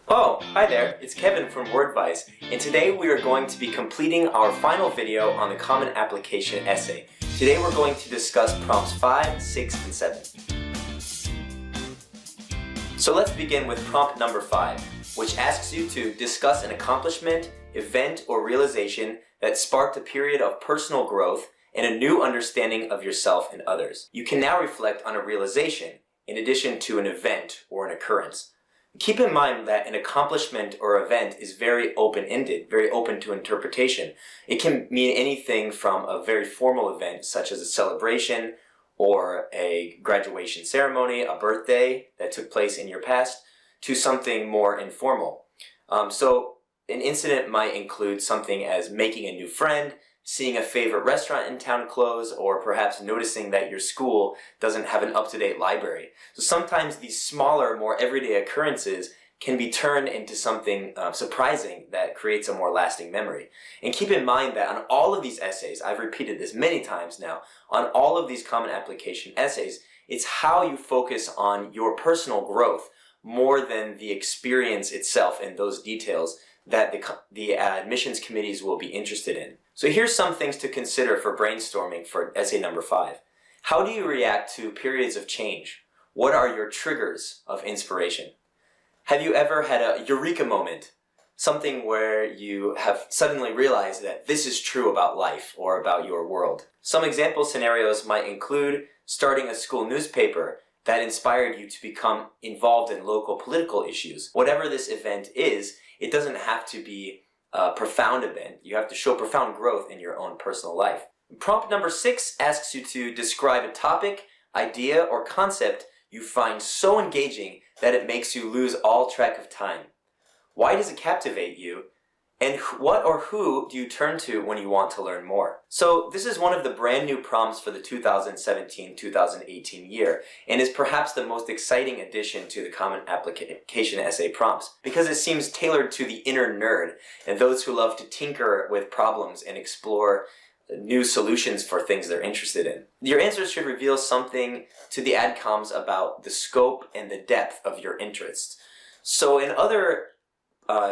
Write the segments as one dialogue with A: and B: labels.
A: Oh, hi there, it's Kevin from WordVice, and today we are going to be completing our final video on the Common Application essay. Today we're going to discuss prompts 5, 6, and 7. So let's begin with prompt number 5, which asks you to discuss an accomplishment, event, or realization that sparked a period of personal growth and a new understanding of yourself and others. You can now reflect on a realization, in addition to an event or an occurrence. Keep in mind that an accomplishment or event is very open-ended, very open to interpretation. It can mean anything from a very formal event, such as a celebration or a graduation ceremony, a birthday that took place in your past, to something more informal. So an incident might include something as making a new friend, seeing a favorite restaurant in town close, or perhaps noticing that your school doesn't have an up-to-date library. So sometimes these smaller, more everyday occurrences can be turned into something surprising that creates a more lasting memory. And keep in mind that on all of these essays, I've repeated this many times now, on all of these Common Application essays, it's how you focus on your personal growth more than the experience itself and those details that the admissions committees will be interested in. So here's some things to consider for brainstorming for essay number 5. How do you react to periods of change? What are your triggers of inspiration? Have you ever had a eureka moment? Something where you have suddenly realized that this is true about life or about your world. Some example scenarios might include starting a school newspaper that inspired you to become involved in local political issues. Whatever this event is, it doesn't have to be a profound event. You have to show profound growth in your own personal life. Prompt number 6 asks you to describe a topic, idea, or concept you find so engaging that it makes you lose all track of time. Why does it captivate you? And what or who do you turn to when you want to learn more? So this is one of the brand new prompts for the 2017-2018 year, and is perhaps the most exciting addition to the Common Application essay prompts, because it seems tailored to the inner nerd and those who love to tinker with problems and explore new solutions for things they're interested in. Your answers should reveal something to the adcoms about the scope and the depth of your interests. So in other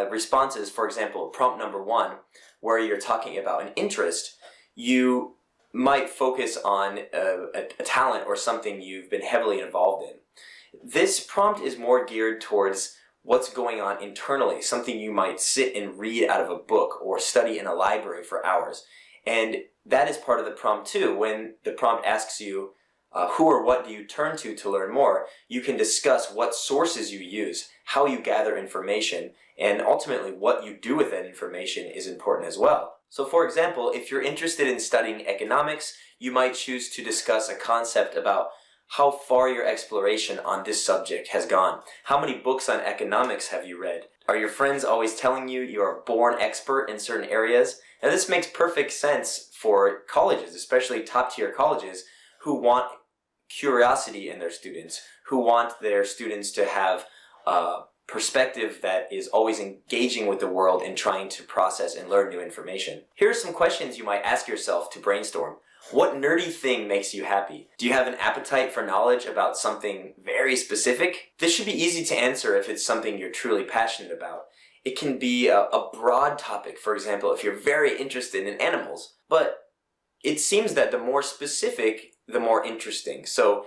A: responses, for example, prompt number 1, where you're talking about an interest, you might focus on a talent or something you've been heavily involved in. This prompt is more geared towards what's going on internally, something you might sit and read out of a book or study in a library for hours. And that is part of the prompt too. When the prompt asks you who or what do you turn to learn more, you can discuss what sources you use, how you gather information, and ultimately what you do with that information is important as well. So for example, if you're interested in studying economics, you might choose to discuss a concept about how far your exploration on this subject has gone. How many books on economics have you read? Are your friends always telling you you're a born expert in certain areas? Now this makes perfect sense for colleges, especially top-tier colleges, who want curiosity in their students, who want their students to have perspective that is always engaging with the world and trying to process and learn new information. Here are some questions you might ask yourself to brainstorm. What nerdy thing makes you happy? Do you have an appetite for knowledge about something very specific? This should be easy to answer if it's something you're truly passionate about. It can be a broad topic, for example, if you're very interested in animals. But it seems that the more specific, the more interesting. So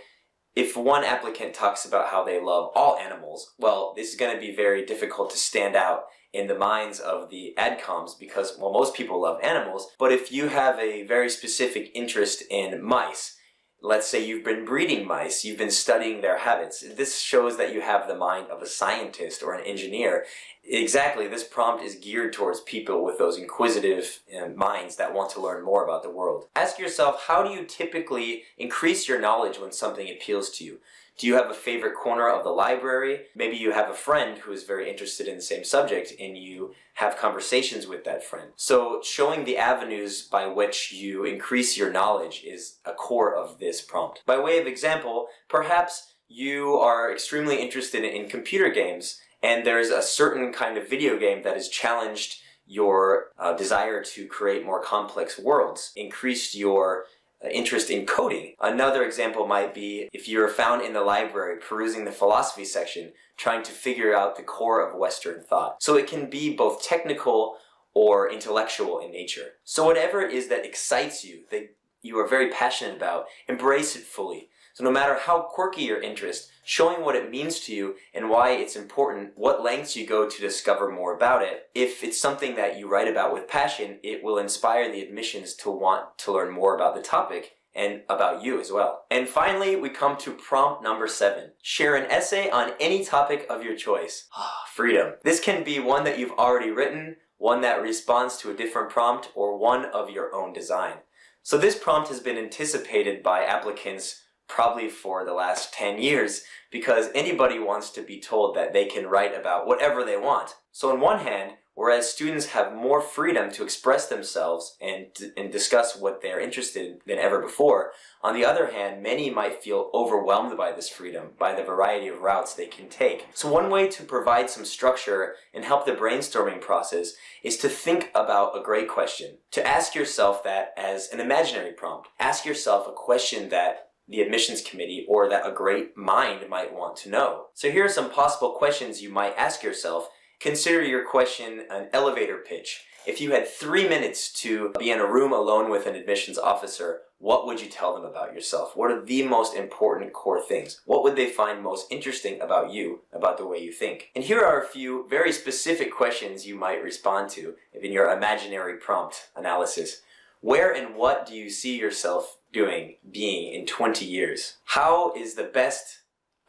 A: if one applicant talks about how they love all animals, well, this is going to be very difficult to stand out in the minds of the adcoms because, well, most people love animals. But if you have a very specific interest in mice, let's say you've been breeding mice, you've been studying their habits, this shows that you have the mind of a scientist or an engineer. Exactly, this prompt is geared towards people with those inquisitive minds that want to learn more about the world. Ask yourself, how do you typically increase your knowledge when something appeals to you? Do you have a favorite corner of the library? Maybe you have a friend who is very interested in the same subject and you have conversations with that friend. So showing the avenues by which you increase your knowledge is a core of this prompt. By way of example, perhaps you are extremely interested in computer games and there's a certain kind of video game that has challenged your desire to create more complex worlds, increased your interest in coding. Another example might be if you're found in the library perusing the philosophy section, trying to figure out the core of Western thought. So it can be both technical or intellectual in nature. So whatever it is that excites you, that you are very passionate about, embrace it fully. So no matter how quirky your interest, showing what it means to you and why it's important, what lengths you go to discover more about it. If it's something that you write about with passion, it will inspire the admissions to want to learn more about the topic and about you as well. And finally, we come to prompt number 7. Share an essay on any topic of your choice. Freedom. This can be one that you've already written, one that responds to a different prompt, or one of your own design. So this prompt has been anticipated by applicants probably for the last 10 years because anybody wants to be told that they can write about whatever they want. So on one hand, whereas students have more freedom to express themselves and discuss what they're interested in than ever before, on the other hand, many might feel overwhelmed by this freedom, by the variety of routes they can take. So one way to provide some structure and help the brainstorming process is to think about a great question. To ask yourself that as an imaginary prompt. Ask yourself a question that the admissions committee or that a great mind might want to know. So here are some possible questions you might ask yourself. Consider your question an elevator pitch. If you had 3 minutes to be in a room alone with an admissions officer, what would you tell them about yourself? What are the most important core things? What would they find most interesting about you, about the way you think? And here are a few very specific questions you might respond to in your imaginary prompt analysis. Where and what do you see yourself being in 20 years? How is the best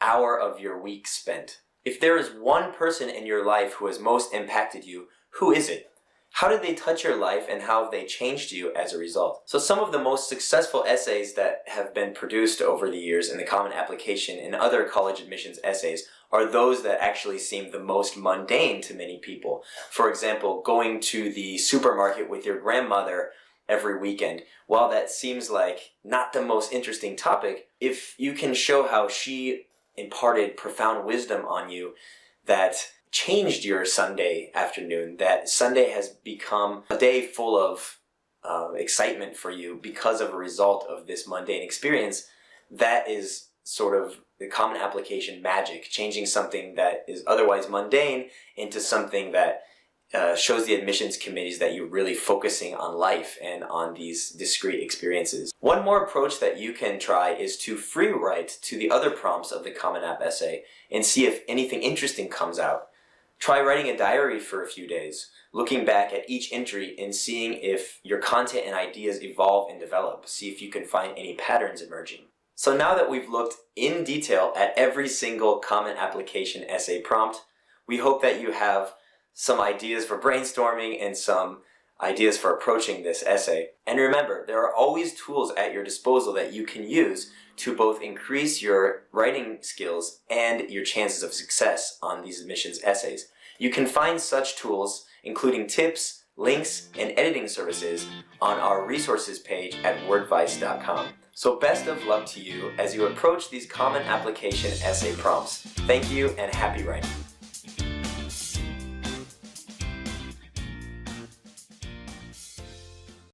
A: hour of your week spent? If there is one person in your life who has most impacted you, who is it? How did they touch your life and how have they changed you as a result? So some of the most successful essays that have been produced over the years in the Common Application and other college admissions essays are those that actually seem the most mundane to many people. For example, going to the supermarket with your grandmother every weekend. While that seems like not the most interesting topic, if you can show how she imparted profound wisdom on you that changed your Sunday afternoon, that Sunday has become a day full of excitement for you because of a result of this mundane experience, that is sort of the Common Application magic, changing something that is otherwise mundane into something that shows the admissions committees that you're really focusing on life and on these discrete experiences. One more approach that you can try is to free write to the other prompts of the Common App essay and see if anything interesting comes out. Try writing a diary for a few days, looking back at each entry and seeing if your content and ideas evolve and develop. See if you can find any patterns emerging. So now that we've looked in detail at every single Common Application essay prompt, we hope that you have some ideas for brainstorming and some ideas for approaching this essay. And remember, there are always tools at your disposal that you can use to both increase your writing skills and your chances of success on these admissions essays. You can find such tools, including tips, links, and editing services on our resources page at wordvice.com. So best of luck to you as you approach these Common Application essay prompts. Thank you and happy writing.